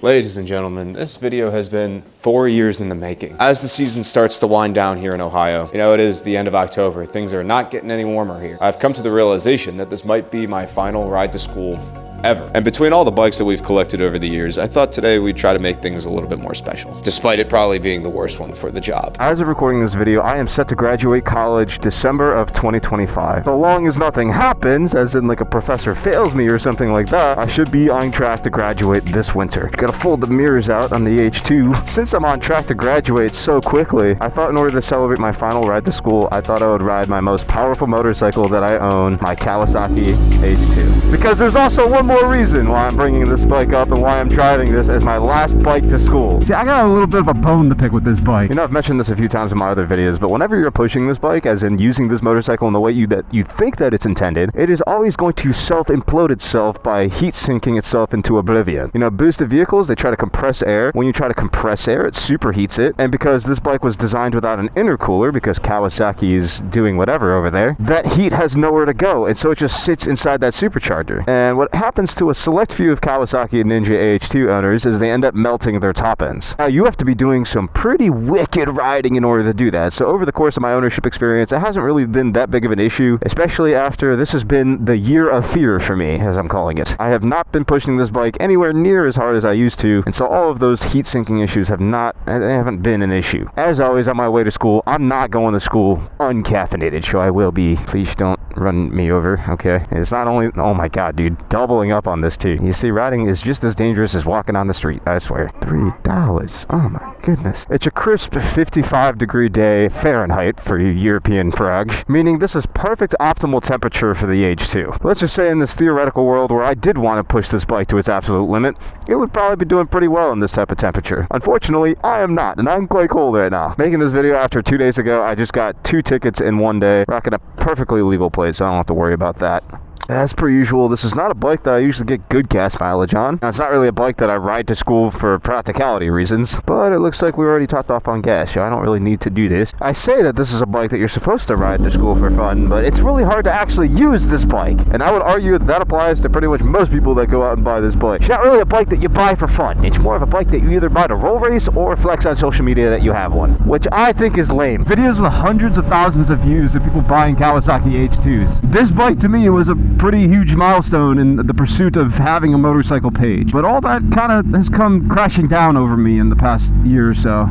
Ladies and gentlemen, this video has been 4 years in the making. As the season starts to wind down here in Ohio, you know, it is the end of October. Things are not getting any warmer here. I've come to the realization that this might be my final ride to school ever. And between all the bikes that we've collected over the years, I thought today we'd try to make things a little bit more special, despite it probably being the worst one for the job. As of recording this video, I am set to graduate college December of 2025. So long as nothing happens, as in like a professor fails me or something like that, I should be on track to graduate this winter. Gotta fold the mirrors out on the H2. Since I'm on track to graduate so quickly, I thought in order to celebrate my final ride to school, I thought I would ride my most powerful motorcycle that I own, my Kawasaki H2. Because there's also one more reason why I'm bringing this bike up and why I'm driving this as my last bike to school. See, I got a little bit of a bone to pick with this bike. You know, I've mentioned this a few times in my other videos, but whenever you're pushing this bike, as in using this motorcycle in the way that you think that it's intended, it is always going to self-implode itself by heat sinking itself into oblivion. You know, boosted vehicles, they try to compress air. When you try to compress air, it superheats it. And because this bike was designed without an intercooler, because Kawasaki is doing whatever over there, that heat has nowhere to go. And so it just sits inside that supercharger. And what happens to a select few of Kawasaki and Ninja AH2 owners is they end up melting their top ends. Now, you have to be doing some pretty wicked riding in order to do that. So over the course of my ownership experience, it hasn't really been that big of an issue, especially after this has been the year of fear for me, as I'm calling it. I have not been pushing this bike anywhere near as hard as I used to, and so all of those heat sinking issues haven't been an issue. As always, on my way to school, I'm not going to school uncaffeinated, so I will be. Please don't run me over, okay? It's not only, oh my god, dude, doubling up on this too. You see, riding is just as dangerous as walking on the street, I swear. $3. Oh my goodness. It's a crisp 55-degree day Fahrenheit for you European frogs, meaning this is perfect optimal temperature for the H2. Let's just say in this theoretical world where I did want to push this bike to its absolute limit, it would probably be doing pretty well in this type of temperature. Unfortunately, I am not, and I'm quite cold right now. Making this video after 2 days ago, I just got 2 tickets in one day, rocking a perfectly legal plate, so I don't have to worry about that. As per usual, this is not a bike that I usually get good gas mileage on. Now, it's not really a bike that I ride to school for practicality reasons, but it looks like we already topped off on gas, so I don't really need to do this. I say that this is a bike that you're supposed to ride to school for fun, but it's really hard to actually use this bike. And I would argue that applies to pretty much most people that go out and buy this bike. It's not really a bike that you buy for fun. It's more of a bike that you either buy to roll race or flex on social media that you have one, which I think is lame. Videos with hundreds of thousands of views of people buying Kawasaki H2s. This bike to me was a pretty huge milestone in the pursuit of having a motorcycle page, but all that kind of has come crashing down over me in the past year or so.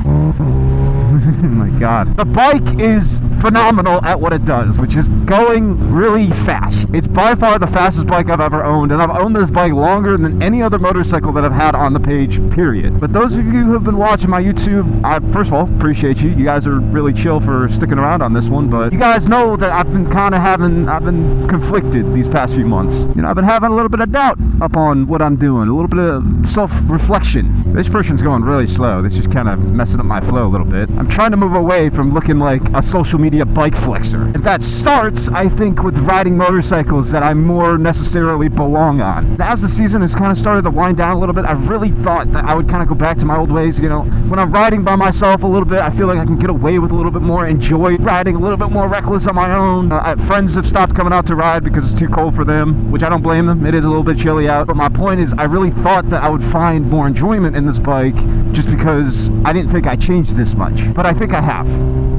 Oh my god. The bike is phenomenal at what it does, which is going really fast. It's by far the fastest bike I've ever owned, and I've owned this bike longer than any other motorcycle that I've had on the page, period. But those of you who have been watching my YouTube, I first of all appreciate you. You guys are really chill for sticking around on this one, but you guys know that I've been conflicted these past few months. You know, I've been having a little bit of doubt upon what I'm doing, a little bit of self-reflection. This person's going really slow. This is kind of messing up my flow a little bit. I'm trying to move away from looking like a social media bike flexer. And that starts, I think, with riding motorcycles that I more necessarily belong on. As the season has kind of started to wind down a little bit, I really thought that I would kind of go back to my old ways. You know, when I'm riding by myself a little bit, I feel like I can get away with a little bit more, enjoy riding a little bit more reckless on my own. Friends have stopped coming out to ride because it's too cold for them, which I don't blame them. It is a little bit chilly out. But my point is, I really thought that I would find more enjoyment in this bike just because I didn't think I changed this much. But I think I have.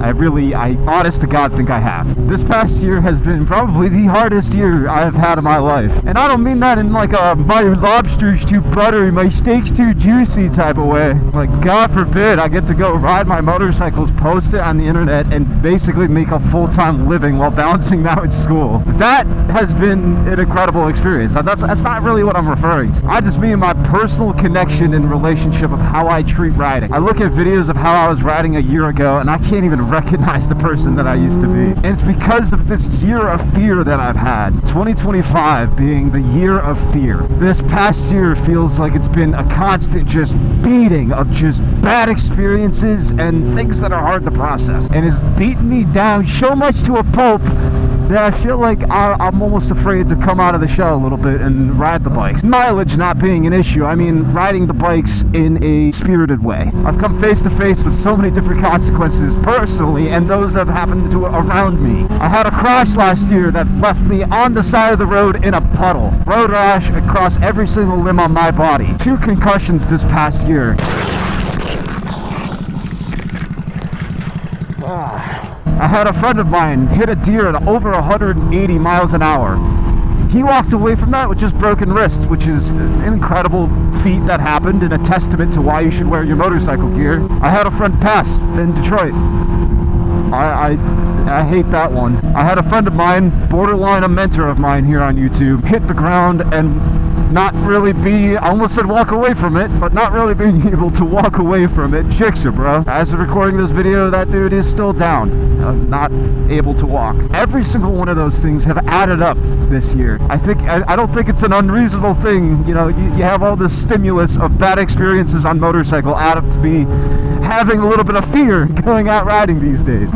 I honest to God think I have. This past year has been probably the hardest year I've had in my life. And I don't mean that in like a my lobster's too buttery, my steak's too juicy type of way. Like, God forbid I get to go ride my motorcycles, post it on the internet, and basically make a full-time living while balancing that with school. That has been an incredible experience. That's not really what I'm referring to. I just mean my personal connection and relationship of how I treat riding. I look at videos of how I was riding a year ago, and I can't even recognize the person that I used to be. And it's because of this year of fear that I've had. 2025 being the year of fear. This past year feels like it's been a constant just beating of just bad experiences and things that are hard to process. And it's beaten me down so much to a pulp that I feel like I'm almost afraid to come out of the shell a little bit and ride the bikes. Mileage not being an issue, I mean riding the bikes in a spirited way. I've come face to face with so many different consequences personally and those that have happened to around me. I had a crash last year that left me on the side of the road in a puddle. Road rash across every single limb on my body. 2 concussions this past year. I had a friend of mine hit a deer at over 180 miles an hour. He walked away from that with just broken wrists, which is an incredible feat that happened and a testament to why you should wear your motorcycle gear. I had a friend pass in Detroit. I hate that one. I had a friend of mine, borderline a mentor of mine here on YouTube, hit the ground and not really I almost said walk away from it, but not really being able to walk away from it. Jigsaw, bro. As of recording this video, that dude is still down, not able to walk. Every single one of those things have added up this year. I don't think it's an unreasonable thing. You know, you have all this stimulus of bad experiences on motorcycle add up to be having a little bit of fear going out riding these days.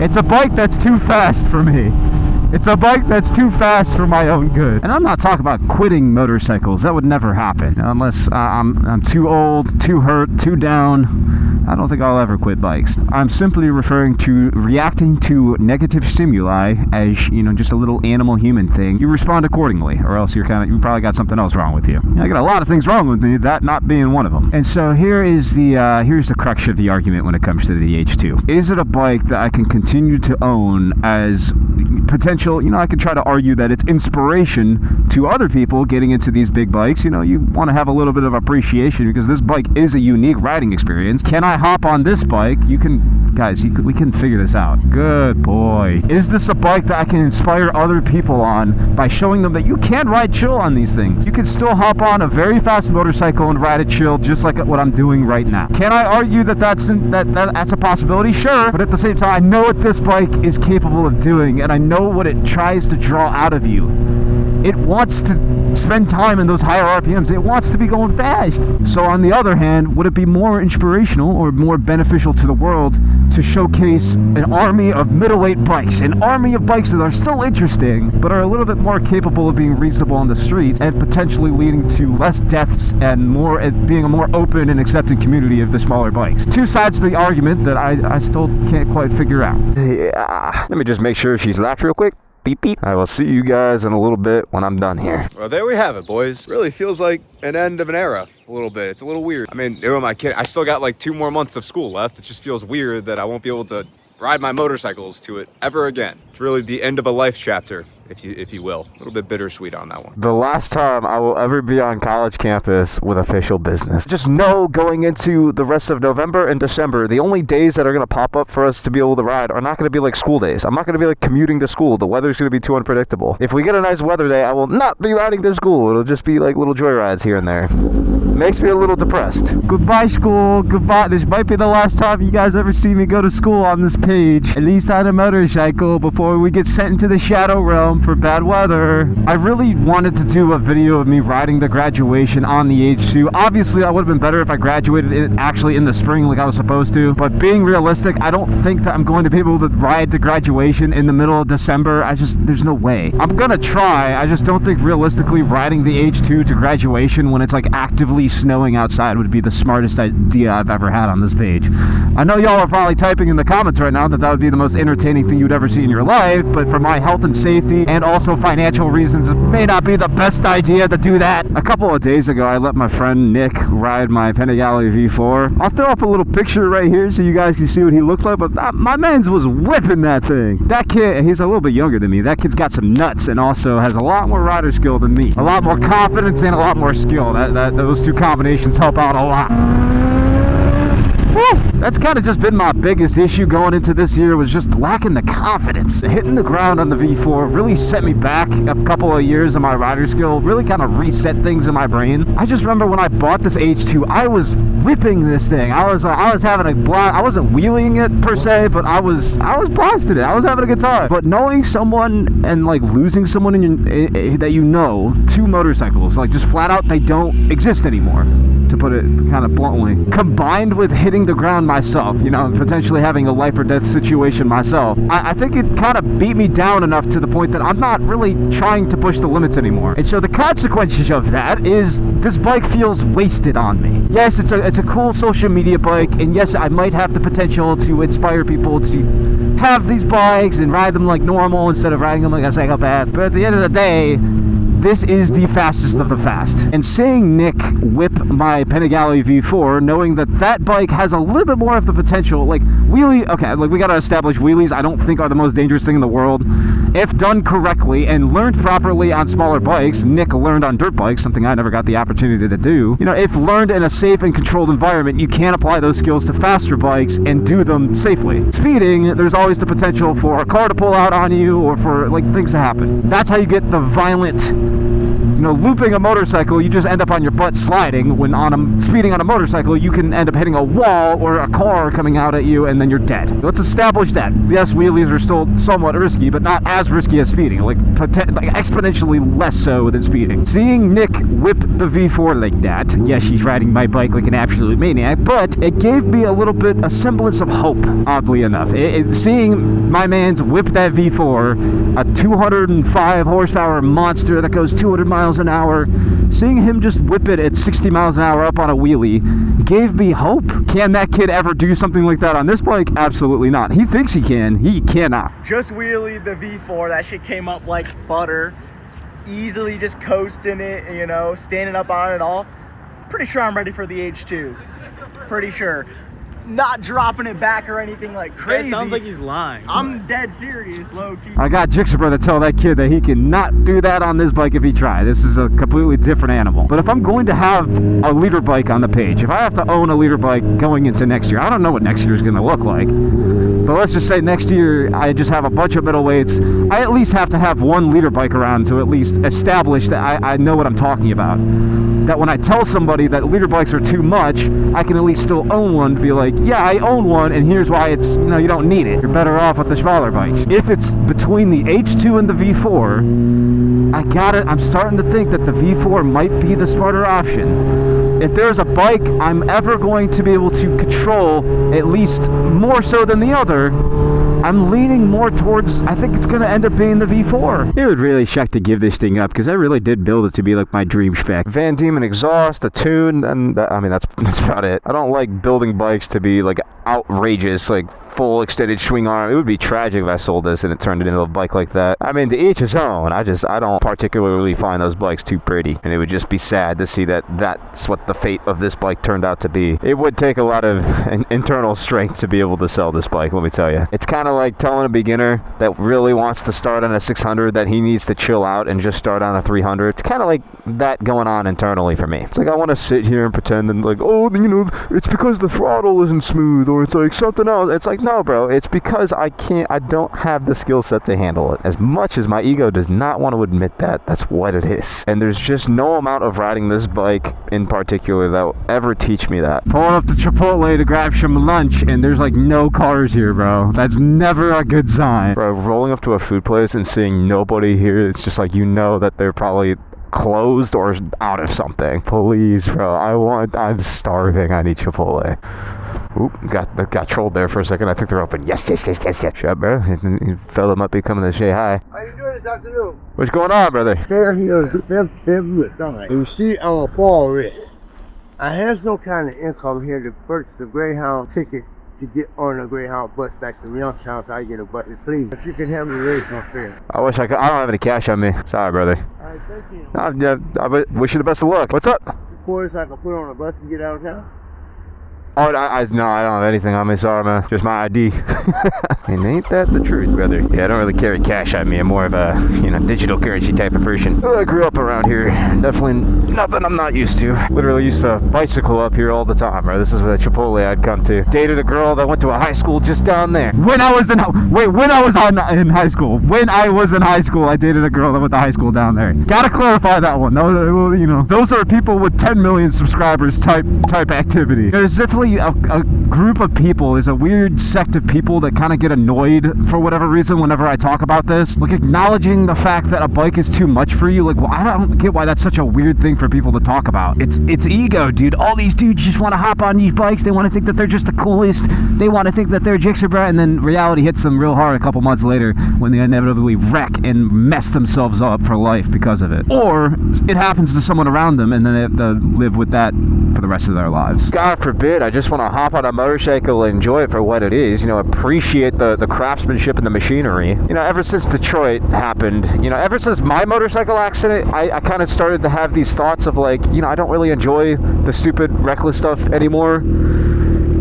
It's a bike that's too fast for me. It's a bike that's too fast for my own good. And I'm not talking about quitting motorcycles. That would never happen. Unless I'm too old, too hurt, too down. I don't think I'll ever quit bikes. I'm simply referring to reacting to negative stimuli as, you know, just a little animal human thing. You respond accordingly, or else you probably got something else wrong with you. I got a lot of things wrong with me, that not being one of them. And so here's the crux of the argument when it comes to the H2. Is it a bike that I can continue to own as potential, you know, I could try to argue that it's inspiration to other people getting into these big bikes. You know, you want to have a little bit of appreciation because this bike is a unique riding experience. Can I hop on this bike? We can figure this out. Good boy. Is this a bike that I can inspire other people on by showing them that you can ride chill on these things? You can still hop on a very fast motorcycle and ride it chill just like what I'm doing right now. Can I argue that that's a possibility? Sure, but at the same time, I know what this bike is capable of doing and I know what it tries to draw out of you. It wants to spend time in those higher RPMs. It wants to be going fast. So on the other hand, would it be more inspirational or more beneficial to the world to showcase an army of middleweight bikes, an army of bikes that are still interesting, but are a little bit more capable of being reasonable on the street and potentially leading to less deaths and being a more open and accepting community of the smaller bikes? 2 sides to the argument that I still can't quite figure out. Yeah. Let me just make sure she's locked real quick. Beep, beep. I will see you guys in a little bit when I'm done here. Well, there we have it, boys. Really feels like an end of an era a little bit. It's a little weird. I mean, who am I kidding? I still got like 2 more months of school left. It just feels weird that I won't be able to ride my motorcycles to it ever again. It's really the end of a life chapter, if you will. A little bit bittersweet on that one. The last time I will ever be on college campus with official business. Just know going into the rest of November and December, the only days that are going to pop up for us to be able to ride are not going to be like school days. I'm not going to be like commuting to school. The weather's going to be too unpredictable. If we get a nice weather day, I will not be riding to school. It'll just be like little joyrides here and there. Makes me a little depressed. Goodbye, school. Goodbye. This might be the last time you guys ever see me go to school on this page. At least on a motorcycle before we get sent into the shadow realm for bad weather. I really wanted to do a video of me riding the graduation on the H2. Obviously, I would have been better if I graduated actually in the spring like I was supposed to. But being realistic, I don't think that I'm going to be able to ride to graduation in the middle of December. There's no way. I'm gonna try. I just don't think realistically riding the H2 to graduation when it's like actively snowing outside would be the smartest idea I've ever had on this page. I know y'all are probably typing in the comments right now that would be the most entertaining thing you'd ever see in your life, but for my health and safety and also financial reasons, it may not be the best idea to do that. A couple of days ago, I let my friend Nick ride my Panigale V4. I'll throw up a little picture right here so you guys can see what he looked like, but my man's was whipping that thing. That kid, he's a little bit younger than me. That kid's got some nuts and also has a lot more rider skill than me. A lot more confidence and a lot more skill. Those 2 combinations help out a lot. Woo! That's kind of just been my biggest issue going into this year, was just lacking the confidence. Hitting the ground on the V4 really set me back a couple of years of my rider skill, really kind of reset things in my brain. I just remember when I bought this H2, I was whipping this thing. I was having a blast. I wasn't wheeling it per se, but I was blasting it. I was having a good time. But knowing someone and like losing someone that you know to motorcycles, like just flat out, they don't exist anymore, to put it kind of bluntly, combined with hitting the ground myself, you know, potentially having a life or death situation myself, I think it kind of beat me down enough to the point that I'm not really trying to push the limits anymore. And so the consequences of that is this bike feels wasted on me. Yes, it's a cool social media bike, and yes, I might have the potential to inspire people to have these bikes and ride them like normal instead of riding them like a psychopath. But at the end of the day, this is the fastest of the fast. And seeing Nick whip my Panigale V4, knowing that that bike has a little bit more of the potential, like wheelie, okay, like we gotta establish wheelies I don't think are the most dangerous thing in the world. If done correctly and learned properly on smaller bikes, Nick learned on dirt bikes, something I never got the opportunity to do. You know, if learned in a safe and controlled environment, you can apply those skills to faster bikes and do them safely. Speeding, there's always the potential for a car to pull out on you or for like things to happen. That's how you get the violent, you know, looping a motorcycle, you just end up on your butt sliding. When speeding on a motorcycle, you can end up hitting a wall or a car coming out at you and then you're dead. Let's establish that. Yes, wheelies are still somewhat risky, but not as risky as speeding, like exponentially less so than speeding. Seeing Nick whip the V4 like that, yes, she's riding my bike like an absolute maniac, but it gave me a semblance of hope, oddly enough. Seeing my man's whip that V4, a 205 horsepower monster that goes 200 miles an hour, seeing him just whip it at 60 miles an hour up on a wheelie gave me hope. Can that kid ever do something like that on this bike? Absolutely not. He thinks he can. He cannot. Just wheelied the V4. That shit came up like butter. Easily just coasting it, you know, standing up on it all. Pretty sure I'm ready for the H2. Pretty sure. Not dropping it back or anything like crazy. It sounds like he's lying. I'm dead serious, low-key. I got Jixabra to tell that kid that he cannot do that on this bike if he tries. This is a completely different animal. But if I'm going to have a leader bike on the page, if I have to own a leader bike going into next year, I don't know what next year is going to look like. But let's just say next year I just have a bunch of middleweights. I at least have to have one leader bike around to at least establish that I know what I'm talking about. That when I tell somebody that leader bikes are too much, I can at least still own one to be like, yeah, I own one, and here's why it's, you know, you don't need it. You're better off with the smaller bikes. If it's between the H2 and the V4, I'm starting to think that the V4 might be the smarter option. If there's a bike I'm ever going to be able to control, at least more so than the other, I'm leaning more towards, I think it's going to end up being the V4. It would really suck to give this thing up, because I really did build it to be like my dream spec. Van Diemen exhaust, a tune, and that's about it. I don't like building bikes to be like outrageous, like full extended swing arm. It would be tragic if I sold this and it turned it into a bike like that. I mean, to each his own. I don't particularly find those bikes too pretty, and it would just be sad to see that that's what the fate of this bike turned out to be. It would take a lot of internal strength to be able to sell this bike, let me tell you. It's kind of like telling a beginner that really wants to start on a 600 that he needs to chill out and just start on a 300. It's kind of like that going on internally for me. It's like I want to sit here and pretend and like, oh, you know, it's because the throttle isn't smooth, or it's like something else. It's like, no, bro, it's because I don't have the skill set to handle it. As much as my ego does not want to admit that, that's what it is. And there's just no amount of riding this bike in particular that will ever teach me that. Pulling up to Chipotle to grab some lunch, and there's like no cars here, bro. That's never a good sign. Bro, rolling up to a food place and seeing nobody here, it's just like, you know that they're probably closed or out of something. Please, bro, I'm starving. I need Chipotle. Oop, got trolled there for a second. I think they're open. Yes. Shut, bro. Fella might be coming to say hi. How you doing this afternoon? What's going on, brother? You see, I'm a fall rich. I have no kind of income here to purchase a Greyhound ticket to get on a Greyhound bus back to Youngstown so I get a bus. Please, if you can help me raise my fare. I wish I could. I don't have any cash on me. Sorry, brother. Alright, thank you. I wish you the best of luck. What's up? $2 so I can put on a bus and get out of town? Oh, no, I don't have anything on me. Sorry, man. Just my ID. And ain't that the truth, brother? Yeah, I don't really carry cash on me. I'm more of a, digital currency type of person. I grew up around here. Definitely nothing I'm not used to. Literally used to bicycle up here all the time, bro. This is where the Chipotle I'd come to. Dated a girl that went to a high school just down there. When I was in high school. When I was in high school, I dated a girl that went to high school down there. Gotta clarify that one. Those are people with 10 million subscribers type activity. There's definitely definitely a group of people. There's a weird sect of people that kind of get annoyed for whatever reason whenever I talk about this. Like, acknowledging the fact that a bike is too much for you. Like, well, I don't get why that's such a weird thing for people to talk about. It's ego, dude. All these dudes just want to hop on these bikes. They want to think that they're just the coolest. They want to think that they're Jixabrat, and then reality hits them real hard a couple months later when they inevitably wreck and mess themselves up for life because of it. Or it happens to someone around them, and then they have to live with that for the rest of their lives. God forbid, I just want to hop on a motorcycle and enjoy it for what it is, you know, appreciate the craftsmanship and the machinery. You know, ever since Detroit happened, you know, ever since my motorcycle accident, I kind of started to have these thoughts of like, you know, I don't really enjoy the stupid reckless stuff anymore.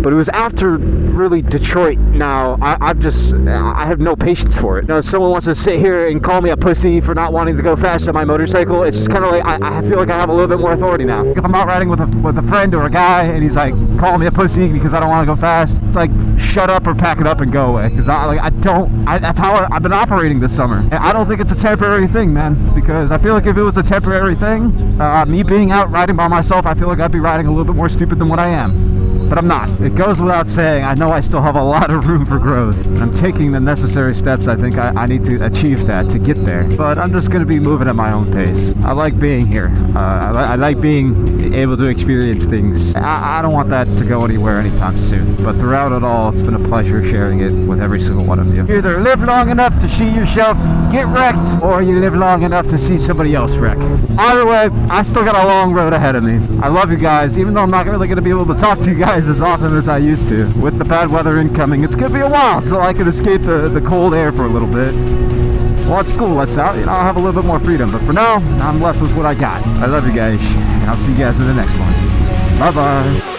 But it was after really Detroit now. I have no patience for it. You know, if someone wants to sit here and call me a pussy for not wanting to go fast on my motorcycle, it's just kind of like, I feel like I have a little bit more authority now. If I'm out riding with a friend or a guy and he's like calling me a pussy because I don't want to go fast, it's like, shut up or pack it up and go away. Because that's how I've been operating this summer. And I don't think it's a temporary thing, man. Because I feel like if it was a temporary thing, me being out riding by myself, I feel like I'd be riding a little bit more stupid than what I am. But I'm not. It goes without saying, I know I still have a lot of room for growth. I'm taking the necessary steps. I think I need to achieve that to get there. But I'm just going to be moving at my own pace. I like being here. I like being able to experience things. I don't want that to go anywhere anytime soon. But throughout it all, it's been a pleasure sharing it with every single one of you. You either live long enough to see yourself get wrecked, or you live long enough to see somebody else wreck. Either way, I still got a long road ahead of me. I love you guys, even though I'm not really going to be able to talk to you guys as often as I used to. With the bad weather incoming, it's gonna be a while until I can escape the cold air for a little bit. Once school lets out, you know, I'll have a little bit more freedom. But for now, I'm left with what I got. I love you guys, and I'll see you guys in the next one. Bye-bye.